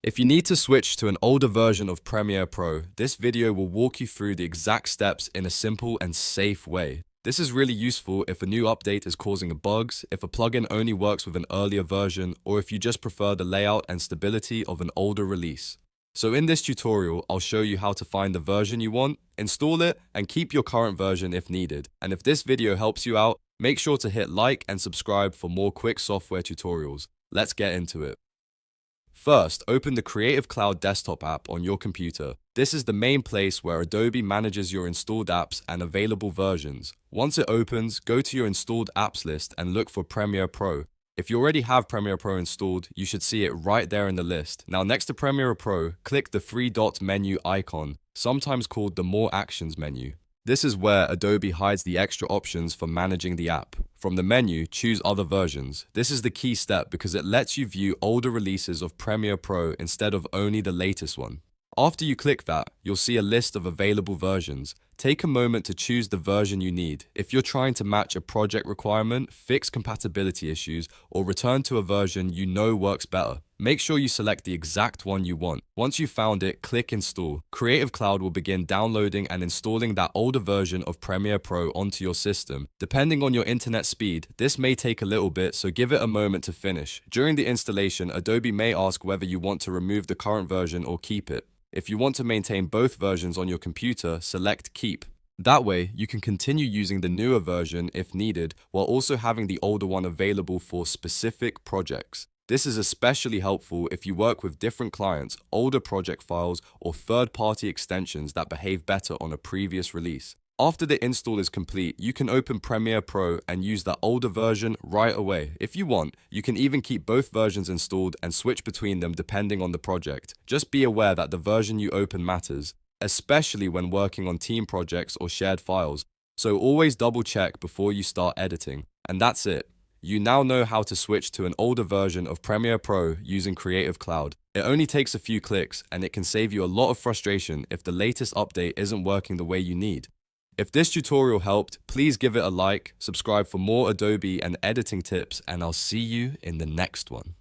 If you need to switch to an older version of Premiere Pro, this video will walk you through the exact steps in a simple and safe way. This is really useful if a new update is causing bugs, if a plugin only works with an earlier version, or if you just prefer the layout and stability of an older release. So in this tutorial, I'll show you how to find the version you want, install it, and keep your current version if needed. And if this video helps you out, make sure to hit like and subscribe for more quick software tutorials. Let's get into it. First, open the Creative Cloud desktop app on your computer. This is the main place where Adobe manages your installed apps and available versions. Once it opens, go to your installed apps list and look for Premiere Pro. If you already have Premiere Pro installed, you should see it right there in the list. Now next to Premiere Pro, click the three-dot menu icon, sometimes called the More Actions menu. This is where Adobe hides the extra options for managing the app. From the menu, choose Other Versions. This is the key step because it lets you view older releases of Premiere Pro instead of only the latest one. After you click that, you'll see a list of available versions. Take a moment to choose the version you need. If you're trying to match a project requirement, fix compatibility issues, or return to a version you know works better, make sure you select the exact one you want. Once you've found it, click Install. Creative Cloud will begin downloading and installing that older version of Premiere Pro onto your system. Depending on your internet speed, this may take a little bit, so give it a moment to finish. During the installation, Adobe may ask whether you want to remove the current version or keep it. If you want to maintain both versions on your computer, select Keep. That way, you can continue using the newer version if needed, while also having the older one available for specific projects. This is especially helpful if you work with different clients, older project files, or third-party extensions that behave better on a previous release. After the install is complete, you can open Premiere Pro and use that older version right away. If you want, you can even keep both versions installed and switch between them depending on the project. Just be aware that the version you open matters, especially when working on team projects or shared files. So always double check before you start editing. And that's it. You now know how to switch to an older version of Premiere Pro using Creative Cloud. It only takes a few clicks and it can save you a lot of frustration if the latest update isn't working the way you need. If this tutorial helped, please give it a like, subscribe for more Adobe and editing tips, and I'll see you in the next one.